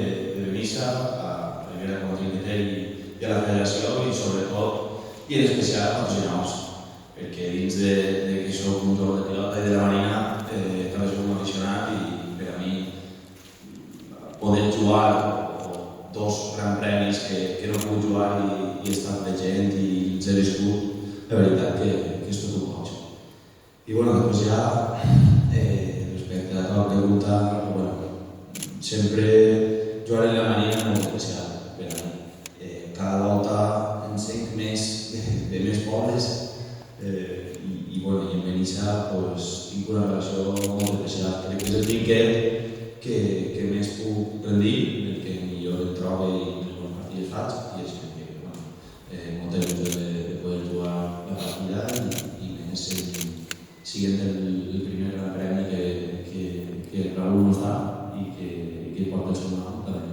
de Benissa, a la primera comunitat i a la federació i sobretot i en especial als aficionats, perquè dins de que soc un jugador de pilota i de la Marina també soc un aficionat i per a mi poder jugar dos grans premis que no puc jugar i estar present i els he viscut, la veritat que és tot un goig. I bueno, després ja respecte a la pregunta, sempre jugar en la Marina és molt especial per a mi. Cada volta encenc més de més pobles i en Benissa tinc una relació molt especial. Crec que és el trinquet que més puc rendir, el que millor em trobo i més bons partits faig, i és que molt il·lusió de poder jugar la partida i més siguent el primer gran premi que Raúl nos da i que porta el seu nom també.